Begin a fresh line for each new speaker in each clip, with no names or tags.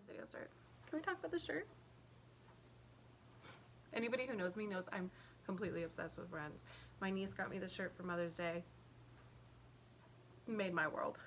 video starts. Can we talk about the shirt? Anybody who knows me knows I'm completely obsessed with Friends. My niece got me this shirt for Mother's Day. Made my world.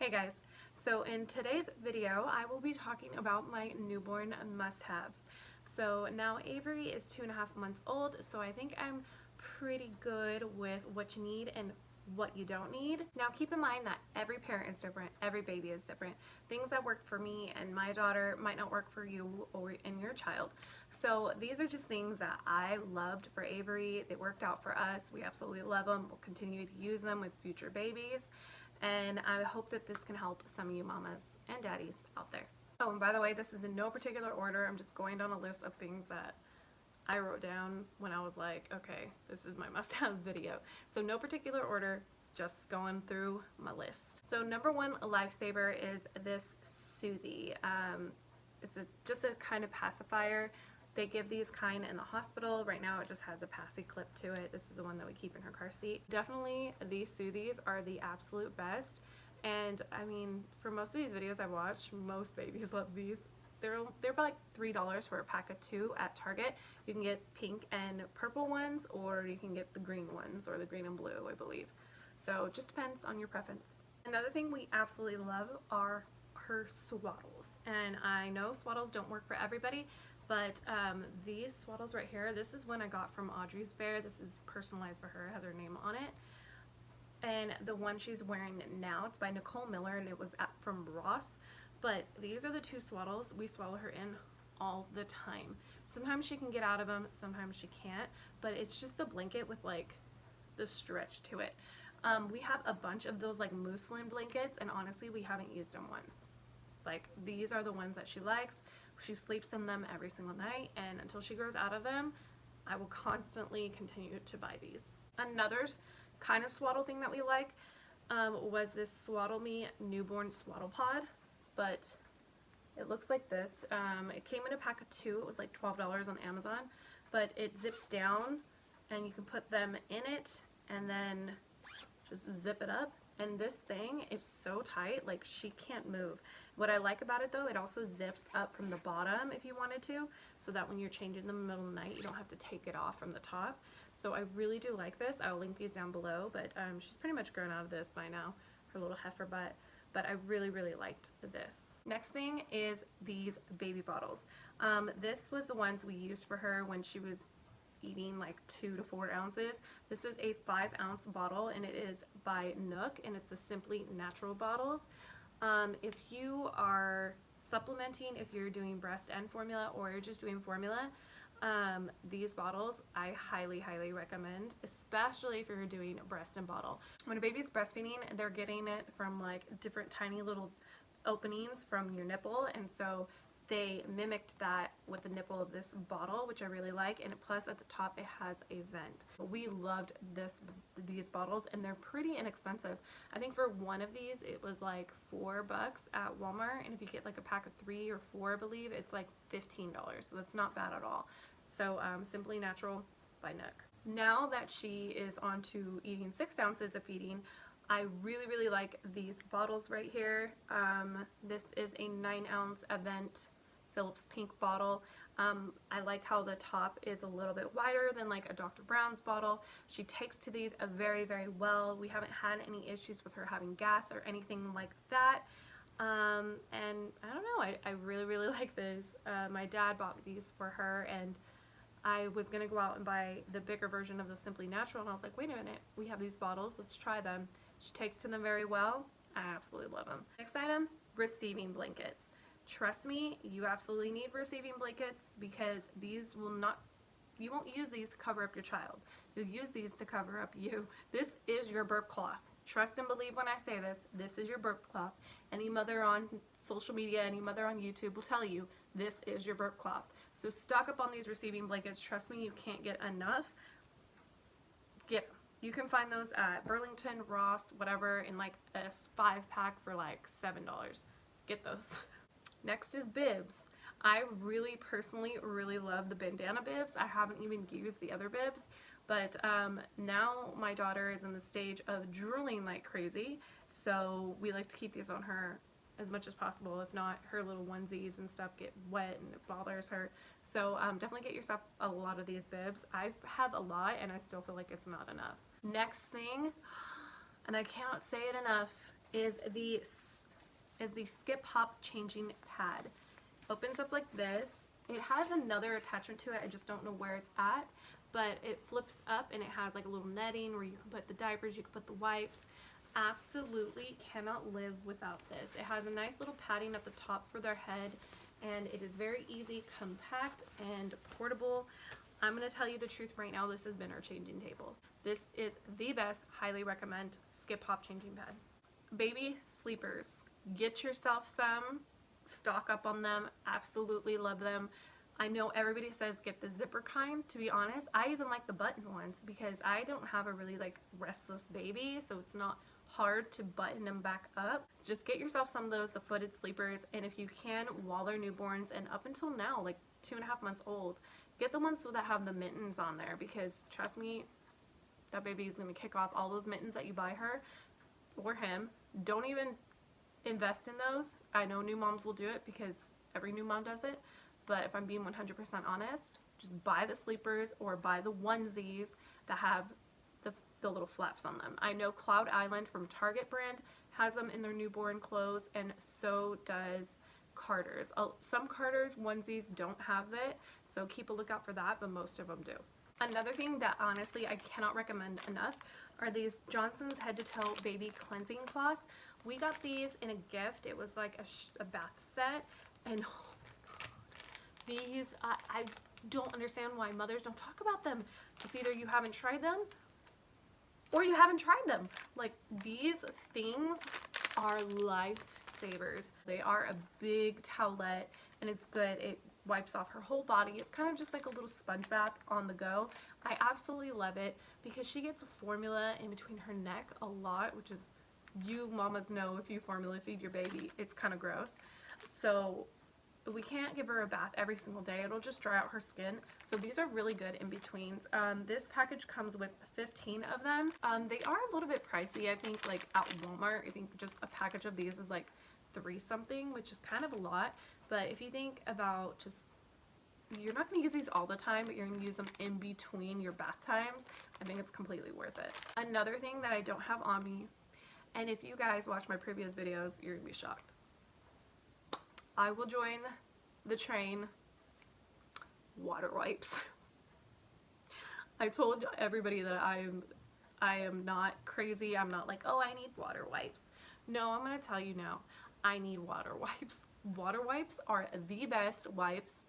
Hey guys, so in today's video I will be talking about my newborn must-haves. So now Avery is 2.5 months old, so I think I'm pretty good with what you need and what you don't need. Now keep in mind that every parent is different, every baby is different. Things that worked for me and my daughter might not work for you or in your child. So these are just things that I loved for Avery. They worked out for us. We absolutely love them. We'll continue to use them with future babies. And I hope that this can help some of you mamas and daddies out there. Oh, and by the way, this is in no particular order. I'm just going down a list of things that I wrote down when I was like, okay, this is my must-haves video. So no particular order, just going through my list. So number one lifesaver is this Soothie. It's just a kind of pacifier. They give these kind in the hospital. Right now it just has a passy clip to it. This is the one that we keep in her car seat. Definitely these Soothies are the absolute best. And I mean, for most of these videos I've watched, most babies love these. They're about like $3 for a pack of 2 at Target. You can get pink and purple ones, or you can get the green ones, or the green and blue, I believe. So it just depends on your preference. Another thing we absolutely love are her swaddles. And I know swaddles don't work for everybody, but these swaddles right here, this is one I got from Audrey's Bear. This is personalized for her, it has her name on it. And the one she's wearing now, it's by Nicole Miller, and it was from Ross. But these are the 2 swaddles we swaddle her in all the time. Sometimes she can get out of them, sometimes she can't, but it's just a blanket with like the stretch to it. We have a bunch of those like muslin blankets, and honestly we haven't used them once. Like, these are the ones that she likes. She sleeps in them every single night, and until she grows out of them, I will constantly continue to buy these. Another kind of swaddle thing that we like was this Swaddle Me Newborn Swaddle Pod. But it looks like this. It came in a pack of 2. It was like $12 on Amazon, but it zips down and you can put them in it and then just zip it up. And this thing is so tight, like she can't move. What I like about it though, it also zips up from the bottom if you wanted to, so that when you're changing them in the middle of the night, you don't have to take it off from the top. So I really do like this. I'll link these down below, but she's pretty much grown out of this by now, her little heifer butt. But I really, really liked this. Next thing is these baby bottles. This was the ones we used for her when she was eating like 2 to 4 ounces. This is a 5-ounce bottle, and it is by Nook, and it's the Simply Natural bottles. If you are supplementing, if you're doing breast and formula, or you're just doing formula, these bottles I highly, highly recommend, especially if you're doing breast and bottle. When a baby's breastfeeding, they're getting it from like different tiny little openings from your nipple, and so they mimicked that with the nipple of this bottle, which I really like, and plus at the top it has a vent. We loved these bottles, and they're pretty inexpensive. I think for one of these it was like $4 at Walmart, and if you get like a pack of 3 or 4, I believe, it's like $15, so that's not bad at all. So Simply Natural by Nook. Now that she is on to eating 6 ounces of feeding, I really, really like these bottles right here. This is a 9-ounce Event Phillips pink bottle. I like how the top is a little bit wider than like a Dr. Brown's bottle. She takes to these very, very well. We haven't had any issues with her having gas or anything like that. And I don't know, I really, really like this. My dad bought these for her, and I was gonna go out and buy the bigger version of the Simply Natural, and I was like, wait a minute, we have these bottles, let's try them. She takes to them very well. I absolutely love them. Next item, receiving blankets. Trust me, you absolutely need receiving blankets, because these will not, you won't use these to cover up your child. You'll use these to cover up you. This is your burp cloth. Trust and believe when I say this, this is your burp cloth. Any mother on social media, any mother on YouTube will tell you this is your burp cloth. So stock up on these receiving blankets. Trust me, you can't get enough. Get them. You can find those at Burlington, Ross, whatever, in like a 5-pack for like $7. Get those. Next is Bibs. I really personally really love the bandana bibs. I haven't even used the other bibs, but now my daughter is in the stage of drooling like crazy, so we like to keep these on her as much as possible. If not, her little onesies and stuff get wet and it bothers her. So definitely get yourself a lot of these bibs. I have a lot and I still feel like it's not enough. Next thing, and I cannot say it enough, is the skip hop changing pad. Opens up like this. It has another attachment to it, I just don't know where it's at, but it flips up and it has like a little netting where you can put the diapers, you can put the wipes. Absolutely cannot live without this. It has a nice little padding at the top for their head, and it is very easy, compact, and portable. I'm going to tell you the truth right now, this has been our changing table. This is the best, highly recommend skip hop changing pad. Baby sleepers, get yourself some, stock up on them, absolutely love them. I know everybody says get the zipper kind. To be honest, I even like the button ones because I don't have a really like restless baby, so it's not hard to button them back up. So just get yourself some of those, the footed sleepers, and if you can, while they're newborns and up until now, like 2.5 months old, get the ones that have the mittens on there, because trust me, that baby is going to kick off all those mittens that you buy her or him. Don't even invest in those. I know new moms will do it because every new mom does it, but if I'm being 100% honest, just buy the sleepers or buy the onesies that have the little flaps on them. I know Cloud Island from Target brand has them in their newborn clothes, and so does Carter's. Some Carter's onesies don't have it, so keep a lookout for that, but most of them do. Another thing that honestly I cannot recommend enough are these Johnson's Head to Toe Baby Cleansing Cloths. We got these in a gift. It was like a bath set, and oh my god, these, I don't understand why mothers don't talk about them. It's either you haven't tried them or you haven't tried them. Like, these things are lifesavers. They are a big towelette, and it's good. It wipes off her whole body. It's kind of just like a little sponge bath on the go. I absolutely love it because she gets formula in between her neck a lot, which is, you mamas know, if you formula feed your baby, it's kind of gross. So we can't give her a bath every single day. It'll just dry out her skin. So these are really good in betweens. This package comes with 15 of them. They are a little bit pricey, I think, like at Walmart. I think just a package of these is like $3 something, which is kind of a lot. But if you think about just, you're not going to use these all the time, but you're going to use them in between your bath times, I think it's completely worth it. Another thing that I don't have on me, and if you guys watch my previous videos, you're going to be shocked. I will join the train, water wipes. I told everybody that I am not crazy. I'm not like, oh, I need water wipes. No, I'm going to tell you now. I need water wipes. Water wipes are the best wipes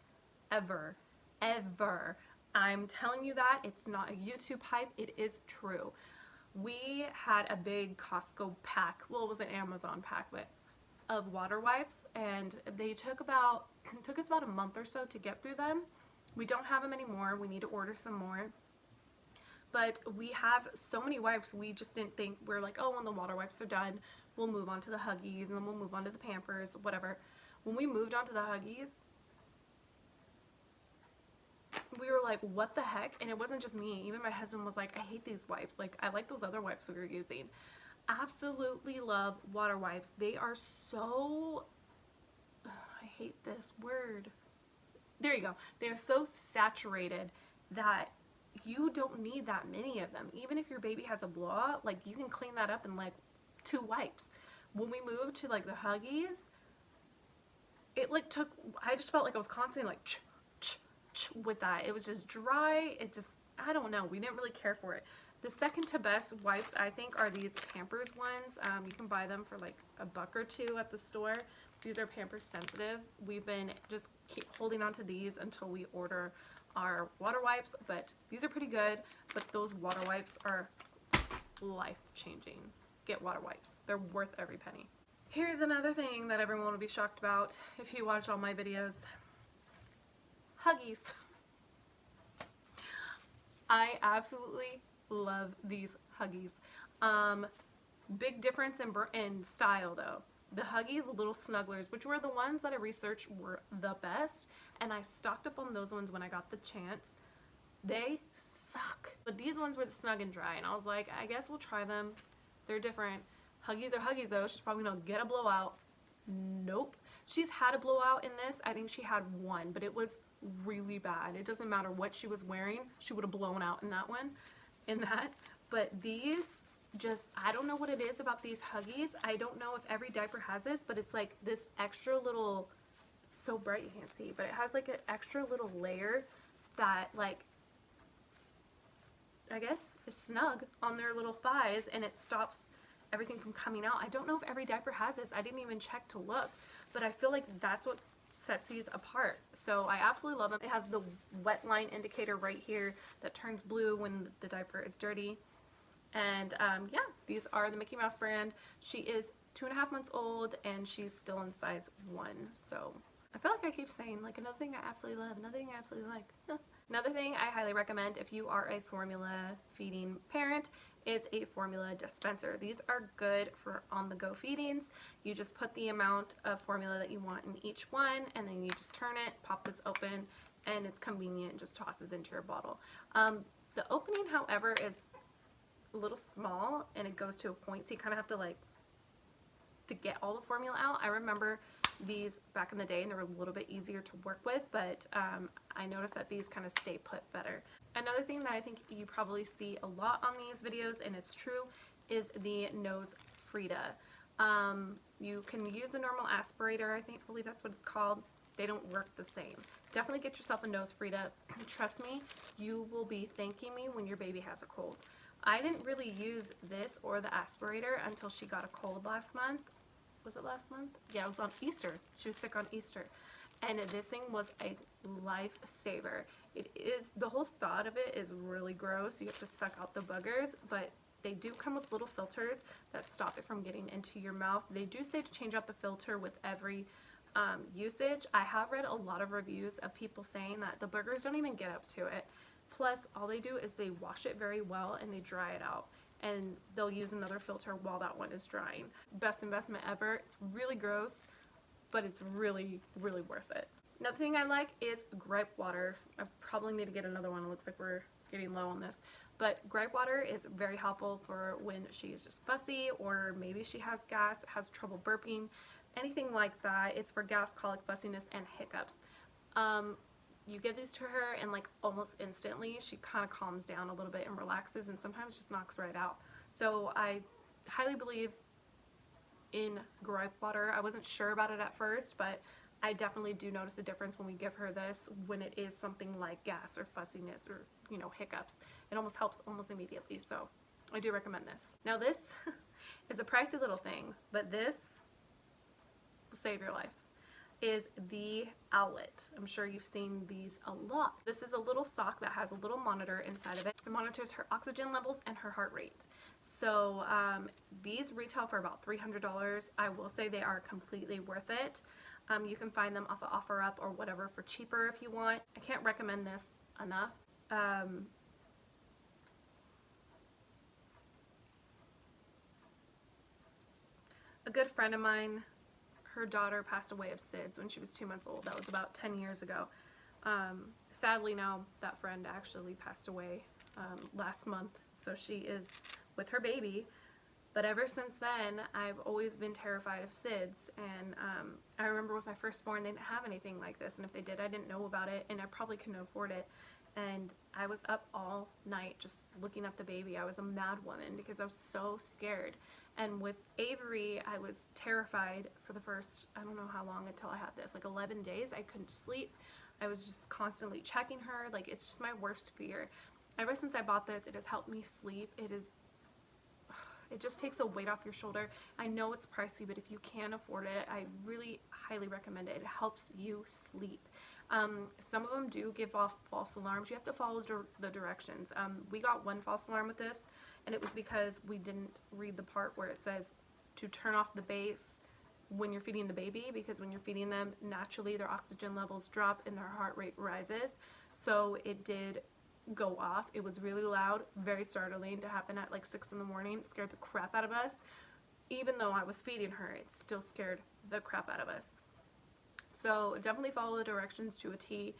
ever. Ever. I'm telling you that. It's not a YouTube hype. It is true. We had a big Costco pack. Well, it was an Amazon pack, but of water wipes, and they took us about a month or so to get through them. We don't have them anymore. We need to order some more. But we have so many wipes, we just didn't think, we're like, oh, when the water wipes are done, we'll move on to the Huggies, and then we'll move on to the Pampers, whatever. When we moved on to the Huggies, we were like, what the heck? And it wasn't just me. Even my husband was like, I hate these wipes. Like, I like those other wipes we were using. Absolutely love water wipes. They are so, I hate this word. There you go. They are so saturated that you don't need that many of them. Even if your baby has a blowout, like, you can clean that up in like 2 wipes. When we moved to like the Huggies, it like took, I just felt like I was constantly like with that. It was just dry. It just, I don't know. We didn't really care for it. The second to best wipes, I think, are these Pampers ones. You can buy them for like $1 or $2 at the store. These are Pampers sensitive. We've been just keep holding on to these until we order our water wipes, but these are pretty good. But those water wipes are life-changing. Get water wipes. They're worth every penny. Here's another thing that everyone will be shocked about if you watch all my videos. Huggies. I absolutely love these Huggies. Big difference in style though. The Huggies Little Snugglers, which were the ones that I researched were the best, and I stocked up on those ones when I got the chance. They suck. But these ones were the Snug and Dry, and I was like, I guess we'll try them. They're different. Huggies are Huggies though. She's probably gonna get a blowout. Nope. She's had a blowout in this. I think she had one, but it was really bad. It doesn't matter what she was wearing. She would have blown out in that one, But these just, I don't know what it is about these Huggies. I don't know if every diaper has this, but it's like this extra little, it's so bright you can't see, but it has like an extra little layer that, like, I guess is snug on their little thighs, and it stops everything from coming out. I don't know if every diaper has this. I didn't even check to look, but I feel like that's what sets these apart. So I absolutely love them. It has the wet line indicator right here that turns blue when the diaper is dirty. And yeah, these are the Mickey Mouse brand. She is 2.5 months old, and she's still in size 1. So I feel like I keep saying, like, another thing I absolutely love, another thing I absolutely like. Another thing I highly recommend if you are a formula feeding parent is a formula dispenser. These are good for on-the-go feedings. You just put the amount of formula that you want in each one, and then you just turn it, pop this open, and it's convenient. It just tosses into your bottle. The opening, however, is a little small, and it goes to a point, so you kind of have to, like, to get all the formula out. I remember these back in the day, and they were a little bit easier to work with, but I noticed that these kind of stay put better. Another thing that I think you probably see a lot on these videos, and it's true, is the nose Frida. You can use a normal aspirator, I believe that's what it's called. They don't work the same. Definitely get yourself a nose Frida. Trust me, you will be thanking me when your baby has a cold. I didn't really use this or the aspirator until she got a cold last month. Was it last month? Yeah, it was on Easter. She was sick on Easter. And this thing was a lifesaver. It is, the whole thought of it is really gross. You have to suck out the boogers, but they do come with little filters that stop it from getting into your mouth. They do say to change out the filter with every usage. I have read a lot of reviews of people saying that the boogers don't even get up to it. Plus, all they do is they wash it very well and they dry it out. And they'll use another filter while that one is drying. Best investment ever. It's really gross, but it's really, really worth it. Another thing I like is Gripe Water. I probably need to get another one. It looks like we're getting low on this. But Gripe Water is very helpful for when she's just fussy, or maybe she has gas, has trouble burping, anything like that. It's for gas, colic, fussiness, and hiccups. You give these to her, and like almost instantly she kind of calms down a little bit and relaxes, and sometimes just knocks right out. So I highly believe in Gripe Water. I wasn't sure about it at first, but I definitely do notice a difference when we give her this, when it is something like gas or fussiness or, you know, hiccups. It almost helps almost immediately, so I do recommend this. Now this is a pricey little thing, but this will save your life. Is the Owlet. I'm sure you've seen these a lot. This is a little sock that has a little monitor inside of it. It monitors her oxygen levels and her heart rate. So these retail for about $300. I will say they are completely worth it. You can find them off of OfferUp or whatever for cheaper if you want. I can't recommend this enough. A good friend of mine, her daughter passed away of SIDS when she was 2 months old. That was about 10 years ago. Sadly now that friend actually passed away last month, so she is with her baby. But ever since then, I've always been terrified of SIDS, and I remember with my firstborn, they didn't have anything like this, and if they did, I didn't know about it, and I probably couldn't afford it. And I was up all night just looking at the baby. I was a mad woman because I was so scared. And with Avery, I was terrified for the first, I don't know how long until I had this, like 11 days. I couldn't sleep. I was just constantly checking her. Like, it's just my worst fear. Ever since I bought this, it has helped me sleep. It just takes a weight off your shoulder. I know it's pricey, but if you can afford it, I really highly recommend it. It helps you sleep. Some of them do give off false alarms. You have to follow the directions. We got one false alarm with this, and it was because we didn't read the part where it says to turn off the base when you're feeding the baby, because when you're feeding them, naturally their oxygen levels drop and their heart rate rises. So it did go off. It was really loud, very startling to happen at like 6 in the morning. It scared the crap out of us. Even though I was feeding her, it still scared the crap out of us. So definitely follow the directions to a T.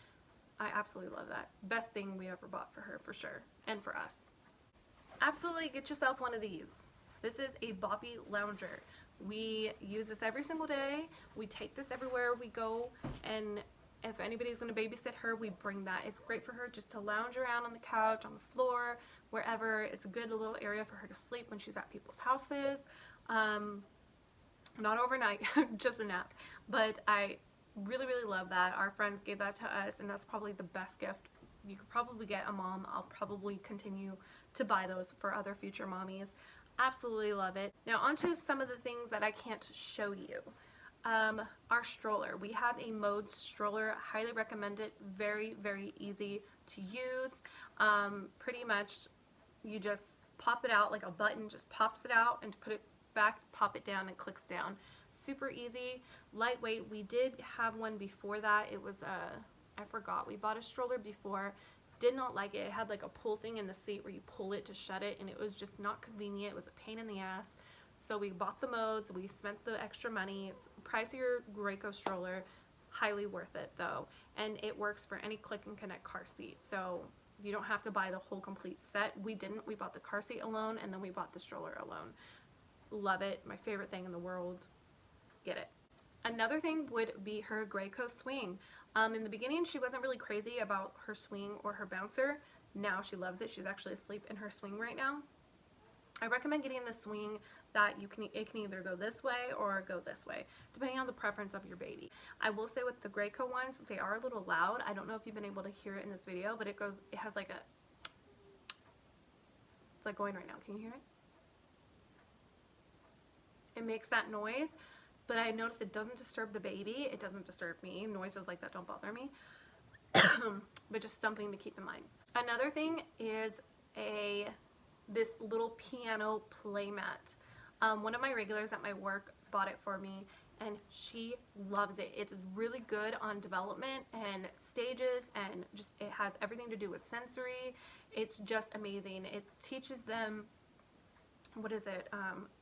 I absolutely love that. Best thing we ever bought for her, for sure, and for us. Absolutely get yourself one of these. This is a Boppy Lounger. We use this every single day. We take this everywhere we go, and if anybody's going to babysit her, we bring that. It's great for her just to lounge around on the couch, on the floor, wherever. It's a good little area for her to sleep when she's at people's houses. Not overnight, just a nap. But I really, really love that. Our friends gave that to us, and that's probably the best gift you could probably get a mom. I'll probably continue to buy those for other future mommies. Absolutely love it. Now onto some of the things that I can't show you. Our stroller. We have a mode stroller. Highly recommend it. Very, very easy to use. Pretty much you just pop it out like a button, just pops it out, and put it back, pop it down, and clicks down. Super easy, lightweight. We did have one before that. It was I forgot. We bought a stroller before. Did not like it. It had like a pull thing in the seat where you pull it to shut it, and it was just not convenient. It was a pain in the ass. So we bought the modes, we spent the extra money. It's pricier Graco stroller, highly worth it though. And it works for any click and connect car seat. So you don't have to buy the whole complete set. We didn't, we bought the car seat alone, and then we bought the stroller alone. Love it, my favorite thing in the world. Get it. Another thing would be her Graco swing. In the beginning she wasn't really crazy about her swing or her bouncer. Now she loves it. She's actually asleep in her swing right now. I recommend getting the swing that it can either go this way or go this way, depending on the preference of your baby. I will say with the Graco ones, they are a little loud. I don't know if you've been able to hear it in this video, but it has like a, it's like going right now. Can you hear it? It makes that noise, but I noticed it doesn't disturb the baby. It doesn't disturb me. Noises like that don't bother me, but just something to keep in mind. Another thing is this little piano playmat. One of my regulars at my work bought it for me, and she loves it. It's really good on development and stages, and just it has everything to do with sensory. It's just amazing. It teaches them, what is it,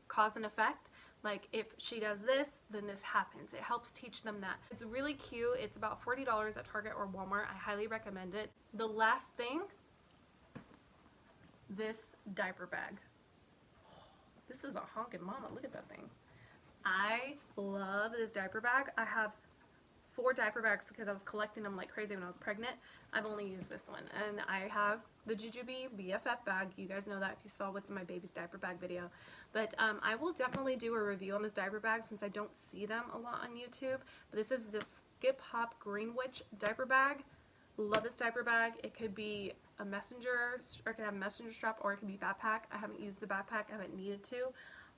cause and effect. Like if she does this, then this happens. It helps teach them that. It's really cute. It's about $40 at Target or Walmart. I highly recommend it. The last thing, this diaper bag. This is a honkin' mama. Look at that thing. I love this diaper bag. I have 4 diaper bags because I was collecting them like crazy when I was pregnant. I've only used this one, and I have the Jujubee BFF bag. You guys know that if you saw what's in my baby's diaper bag video. But I will definitely do a review on this diaper bag since I don't see them a lot on YouTube. But this is the Skip Hop Greenwich diaper bag. Love this diaper bag. It could be a messenger, or it could have a messenger strap, or it could be backpack. I haven't used the backpack. I haven't needed to,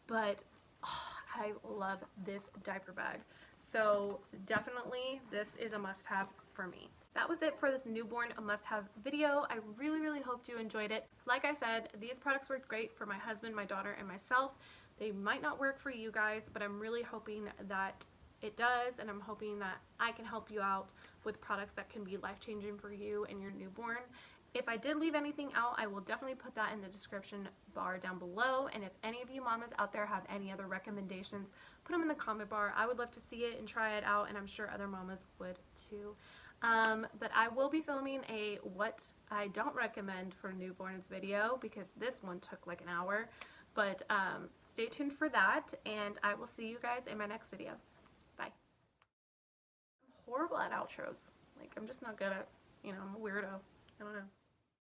but I love this diaper bag. So definitely this is a must-have for me. That was it for this newborn must-have video. I really, really hoped you enjoyed it. Like I said, these products worked great for my husband, my daughter, and myself. They might not work for you guys, but I'm really hoping that it does, and I'm hoping that I can help you out with products that can be life-changing for you and your newborn. If I did leave anything out, I will definitely put that in the description bar down below. And if any of you mamas out there have any other recommendations, put them in the comment bar. I would love to see it and try it out, and I'm sure other mamas would too. But I will be filming a what I don't recommend for newborns video, because this one took like an hour. But stay tuned for that, and I will see you guys in my next video. Bye. I'm horrible at outros. Like, I'm just not good at, I'm a weirdo. I don't know.